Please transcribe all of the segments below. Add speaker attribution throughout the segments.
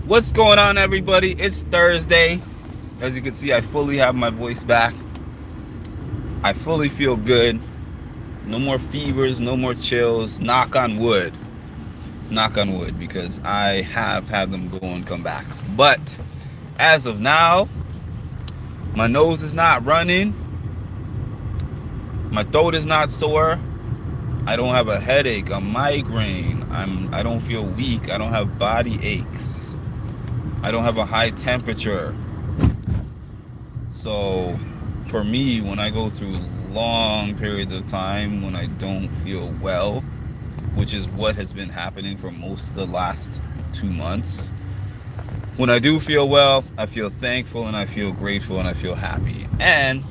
Speaker 1: What's going on, everybody? It's Thursday. As you can see, I fully have my voice back. I fully feel good. No more fevers, no more chills. Knock on wood. Knock on wood, because I have had them go and come back. But as of now, my nose is not running. My throat is not sore. I don't have a headache, a migraine. I don't feel weak. I don't have body aches. I don't have a high temperature. So for me, when I go through long periods of time when I don't feel well, which is what has been happening for most of the last 2 months, when I do feel well, I feel thankful and I feel grateful and I feel happy. And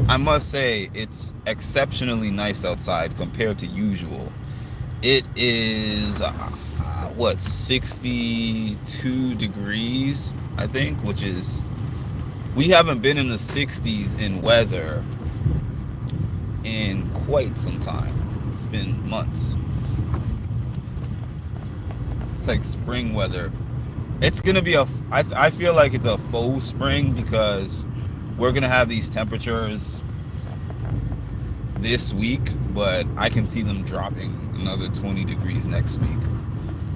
Speaker 1: I must say, it's exceptionally nice outside compared to usual. It is, 62 degrees, I think, which is, we haven't been in the 60s in weather in quite some time. It's been months. It's like spring weather. It's gonna be I feel like it's a faux spring, because we're gonna have these temperatures this week, but I can see them dropping another 20 degrees next week.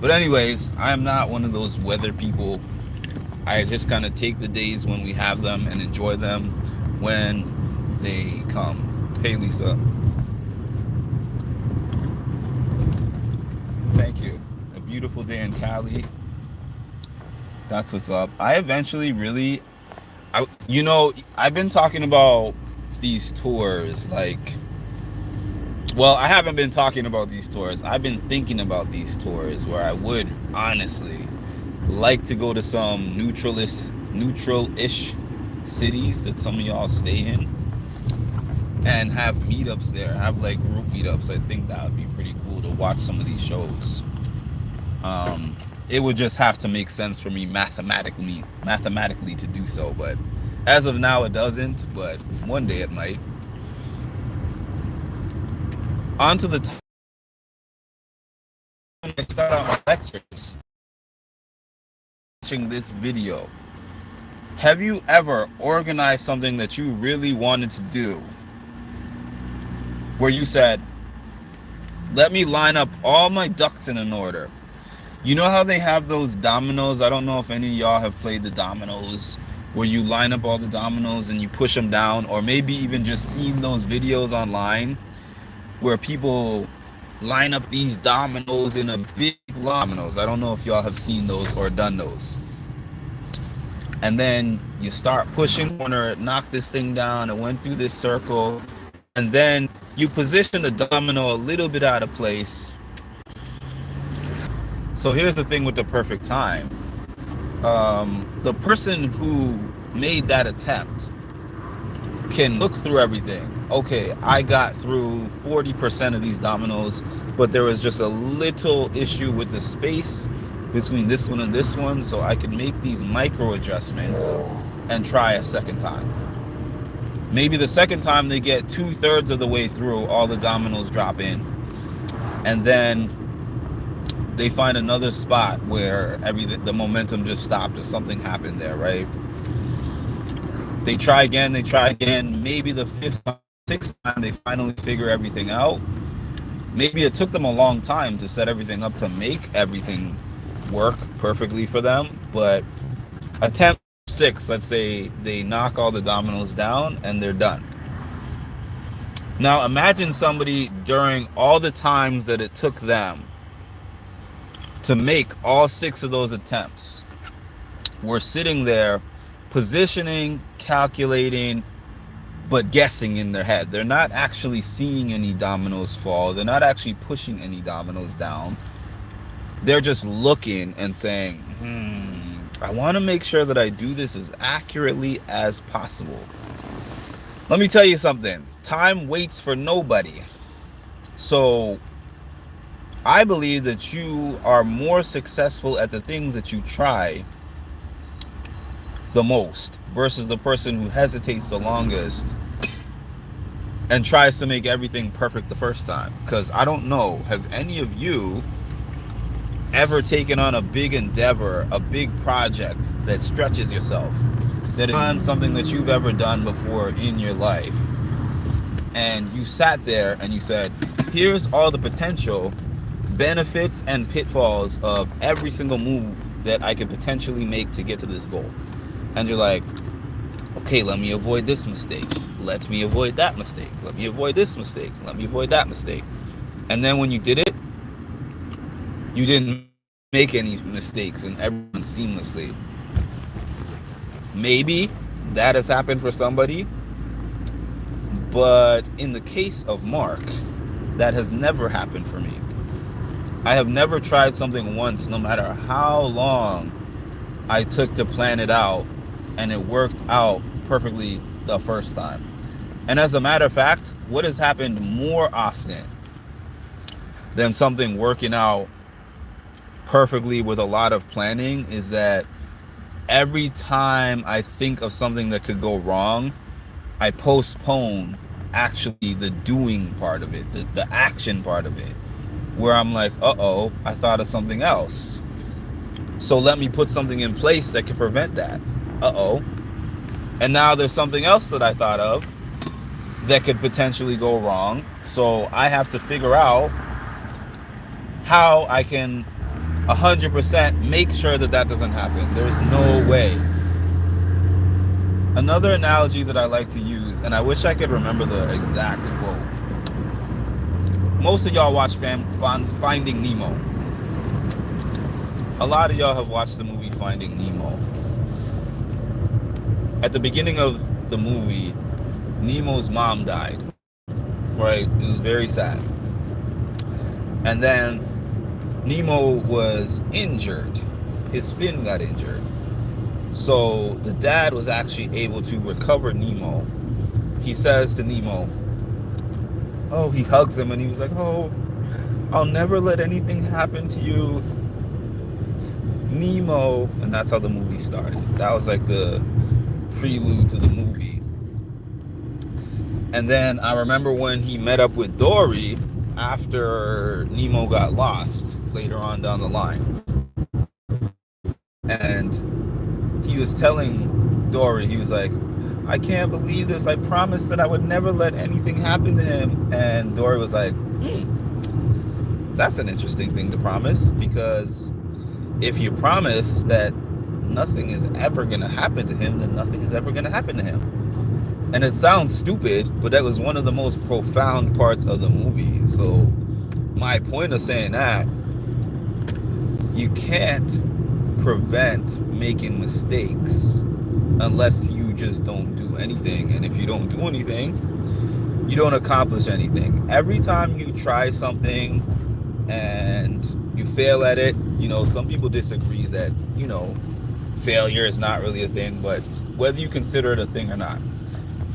Speaker 1: But anyways, I'm not one of those weather people. I just kind of take the days when we have them and enjoy them when they come. Hey, Lisa. Thank you. A beautiful day in Cali. That's what's up. I eventually really, I've been talking about these tours. I haven't been talking about these tours. I've been thinking about these tours where I would honestly like to go to some neutral-ish cities that some of y'all stay in and have meetups there, have like group meetups. I think that would be pretty cool to watch some of these shows. It would just have to make sense for me mathematically to do so, but as of now it doesn't, but one day it might. On to the time I start out my lectures. Watching this video, have you ever organized something that you really wanted to do, where you said, let me line up all my ducks in an order? You know how they have those dominoes? I don't know if any of y'all have played the dominoes, where you line up all the dominoes and you push them down, or maybe even just seen those videos online where people line up these dominoes in a big dominoes. I don't know if y'all have seen those or done those. And then you start pushing corner, knock this thing down, it went through this circle, and then you position the domino a little bit out of place. So here's the thing with the perfect time. The person who made that attempt can look through everything. Okay, I got through 40% of these dominoes, but there was just a little issue with the space between this one and this one, so I can make these micro adjustments and try a second time. Maybe the second time they get 2/3 of the way through, all the dominoes drop in, and then they find another spot where the momentum just stopped or something happened there, right? They try again, maybe the fifth, sixth time they finally figure everything out. Maybe it took them a long time to set everything up to make everything work perfectly for them, but attempt 6, let's say they knock all the dominoes down and they're done. Now imagine somebody, during all the times that it took them to make all 6 of those attempts, were sitting there positioning, calculating, but guessing in their head. They're not actually seeing any dominoes fall. They're not actually pushing any dominoes down. They're just looking and saying, I want to make sure that I do this as accurately as possible. Let me tell you something. Time waits for nobody. So I believe that you are more successful at the things that you try the most versus the person who hesitates the longest and tries to make everything perfect the first time. Because I don't know, have any of you ever taken on a big endeavor, a big project that stretches yourself, that is not something that you've ever done before in your life, and you sat there and you said, here's all the potential benefits and pitfalls of every single move that I could potentially make to get to this goal. And you're like, okay, let me avoid this mistake. Let me avoid that mistake. Let me avoid this mistake. Let me avoid that mistake. And then when you did it, you didn't make any mistakes and everyone seamlessly. Maybe that has happened for somebody, but in the case of Mark, that has never happened for me. I have never tried something once, no matter how long I took to plan it out, and it worked out perfectly the first time. And as a matter of fact, what has happened more often than something working out perfectly with a lot of planning is that every time I think of something that could go wrong, I postpone actually the doing part of it, the action part of it, where I'm like, uh-oh, I thought of something else. So let me put something in place that could prevent that. Uh-oh. And now there's something else that I thought of that could potentially go wrong. So I have to figure out how I can 100% make sure that that doesn't happen. There's no way. Another analogy that I like to use, and I wish I could remember the exact quote. Most of y'all watch Finding Nemo. A lot of y'all have watched the movie Finding Nemo. At the beginning of the movie, Nemo's mom died, right? It was very sad. And then Nemo was injured. His fin got injured. So the dad was actually able to recover Nemo. He says to Nemo, oh, he hugs him and he was like, oh, I'll never let anything happen to you, Nemo. And that's how the movie started. That was like the prelude to the movie. And then I remember when he met up with Dory after Nemo got lost later on down the line. And he was telling Dory, he was like, I can't believe this. I promised that I would never let anything happen to him. And Dory was like, that's an interesting thing to promise, because if you promise that nothing is ever going to happen to him, then nothing is ever going to happen to him. And it sounds stupid, but that was one of the most profound parts of the movie. So my point of saying that, you can't prevent making mistakes unless you just don't do anything. And if you don't do anything, you don't accomplish anything. Every time you try something and you fail at it, you know, some people disagree that, you know, failure is not really a thing, but whether you consider it a thing or not,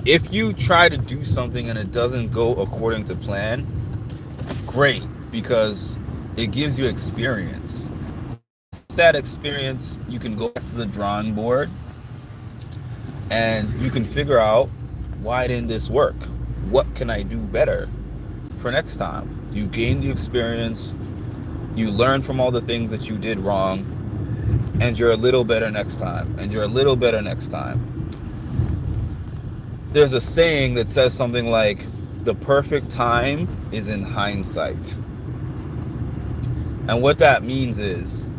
Speaker 1: if you try to do something and it doesn't go according to plan, great, because it gives you experience. That experience, you can go back to the drawing board and you can figure out, why didn't this work? What can I do better for next time? You gain the experience, you learn from all the things that you did wrong, and you're a little better next time, and you're a little better next time. There's a saying that says something like, the perfect time is in hindsight. And what that means is,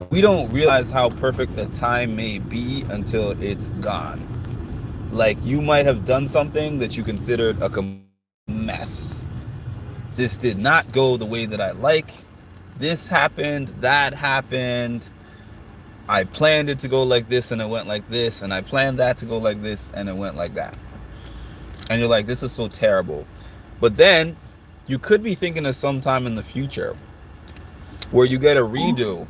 Speaker 1: we don't realize how perfect a time may be until it's gone. Like, you might have done something that you considered a mess. This did not go the way that I like. This happened, that happened. I planned it to go like this and it went like this, and I planned that to go like this and it went like that. And you're like, this is so terrible. But then you could be thinking of some time in the future where you get a redo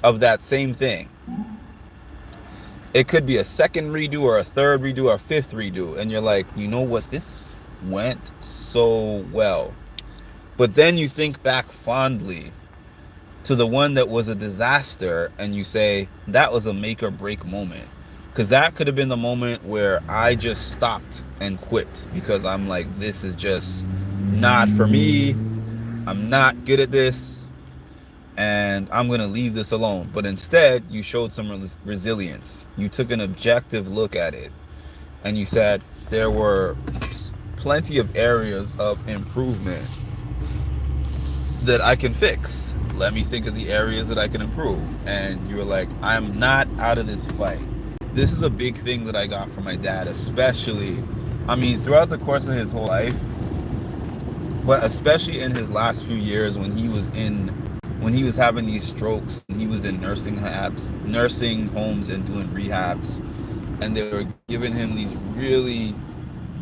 Speaker 1: of that same thing. It could be a second redo or a third redo or a fifth redo, and you're like, you know what, this went so well. But then you think back fondly to the one that was a disaster, and you say, that was a make or break moment, because that could have been the moment where I just stopped and quit, because I'm like, this is just not for me, I'm not good at this. and I'm going to leave this alone. But instead, you showed some resilience. You took an objective look at it, and you said there were plenty of areas of improvement that I can fix. Let me think of the areas that I can improve. And you were like, I'm not out of this fight. This is a big thing that I got from my dad, especially, I mean, throughout the course of his whole life, but especially in his last few years when he was having these strokes, and he was in nursing homes and doing rehabs, and they were giving him these really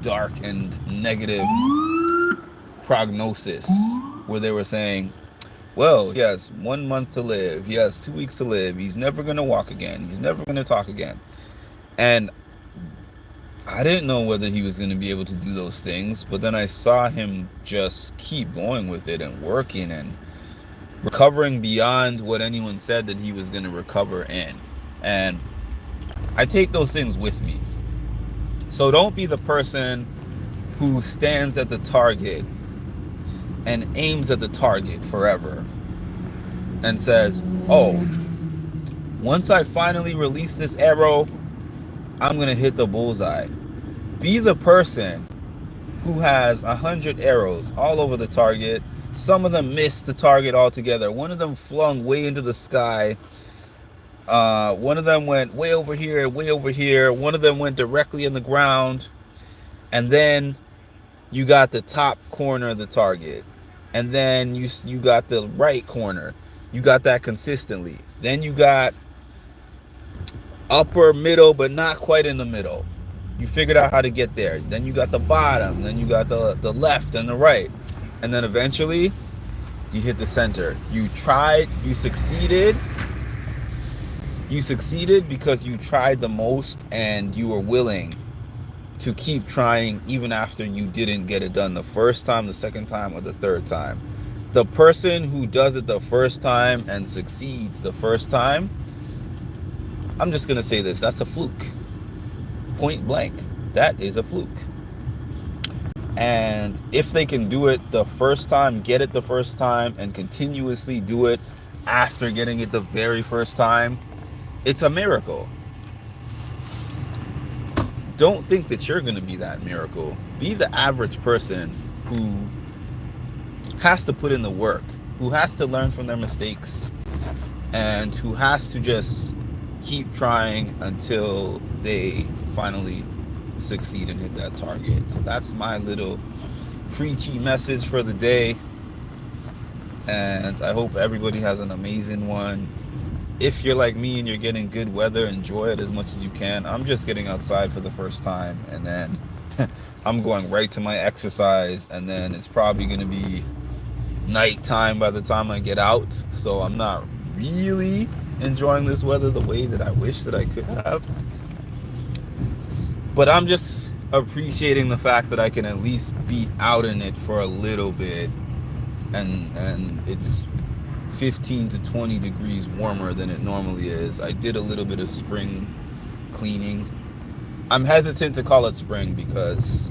Speaker 1: dark and negative prognosis, where they were saying, well, he has 1 month to live, he has 2 weeks to live, he's never going to walk again, he's never going to talk again. And I didn't know whether he was going to be able to do those things, but then I saw him just keep going with it and working and recovering beyond what anyone said that he was going to recover in. And I take those things with me. So don't be the person who stands at the target and aims at the target forever and says, oh, once I finally release this arrow, I'm going to hit the bullseye. Be the person who has 100 arrows all over the target. Some of them missed the target altogether. One of them flung way into the sky. One of them went way over here, way over here. One of them went directly in the ground. And then you got the top corner of the target. And then you got the right corner. You got that consistently. Then you got upper middle, but not quite in the middle. You figured out how to get there. Then you got the bottom. Then you got the left and the right. And then eventually you hit the center. You tried, you succeeded. You succeeded because you tried the most and you were willing to keep trying even after you didn't get it done the first time, the second time, or the third time. The person who does it the first time and succeeds the first time, I'm just going to say this, that's a fluke. Point blank. That is a fluke. And if they can do it the first time, get it the first time, and continuously do it after getting it the very first time, it's a miracle. Don't think that you're going to be that miracle. Be the average person who has to put in the work, who has to learn from their mistakes, and who has to just keep trying until they finally succeed and hit that target. So that's my little preachy message for the day, and I hope everybody has an amazing one. If you're like me and you're getting good weather, enjoy it as much as you can. I'm just getting outside for the first time, and then I'm going right to my exercise, and then it's probably going to be nighttime by the time I get out, so I'm not really enjoying this weather the way that I wish that I could have. But I'm just appreciating the fact that I can at least be out in it for a little bit, and it's 15 to 20 degrees warmer than it normally is. I did a little bit of spring cleaning. I'm hesitant to call it spring because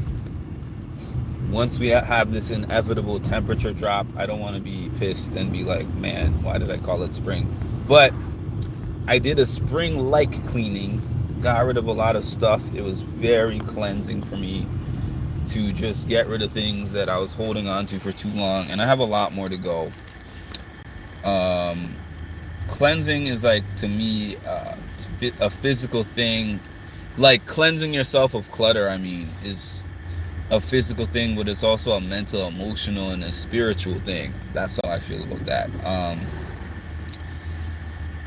Speaker 1: once we have this inevitable temperature drop, I don't want to be pissed and be like, man, why did I call it spring? But I did a spring-like cleaning, got rid of a lot of stuff. It was very cleansing for me to just get rid of things that I was holding on to for too long, and I have a lot more to go. Cleansing is, like, to me, a physical thing. Like, cleansing yourself of clutter, I mean, is a physical thing, but it's also a mental, emotional, and a spiritual thing. That's how I feel about that.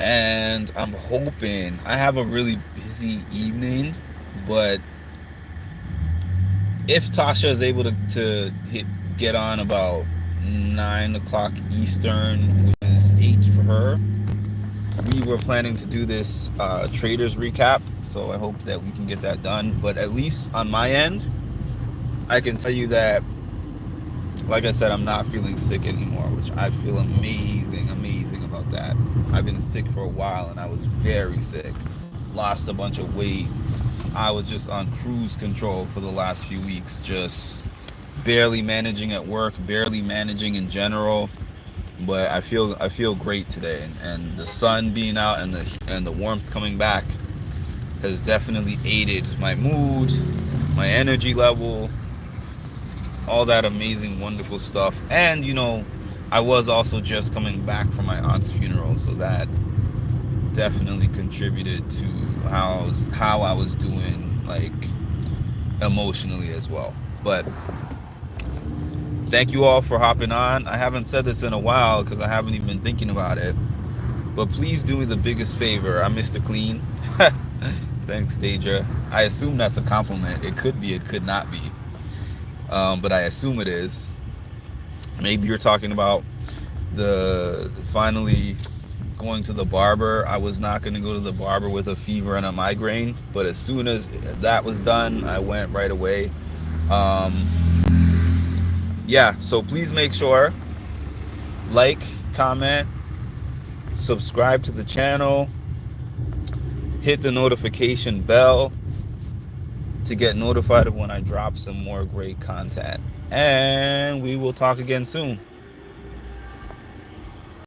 Speaker 1: And I'm hoping, I have a really busy evening, but if Tasha is able to get on about 9 o'clock Eastern, which is 8 for her, we were planning to do this traders recap, so I hope that we can get that done. But at least on my end, I can tell you that, like I said, I'm not feeling sick anymore, which I feel amazing about that. I've been sick for a while, and I was very sick, lost a bunch of weight. I was just on cruise control for the last few weeks, just barely managing at work, barely managing in general. But I feel great today, and the sun being out and the warmth coming back has definitely aided my mood, my energy level, all that amazing, wonderful stuff. And I was also just coming back from my aunt's funeral, so that definitely contributed to how I was doing, like, emotionally as well. But thank you all for hopping on. I haven't said this in a while because I haven't even been thinking about it. But please do me the biggest favor. I'm Mr. Clean. Thanks, Deidre. I assume that's a compliment. It could be, it could not be. But I assume it is. Maybe you're talking about the finally going to the barber. I was not going to go to the barber with a fever and a migraine, but as soon as that was done, I went right away. Yeah, so please make sure, like, comment, subscribe to the channel, hit the notification bell to get notified of when I drop some more great content. And we will talk again soon.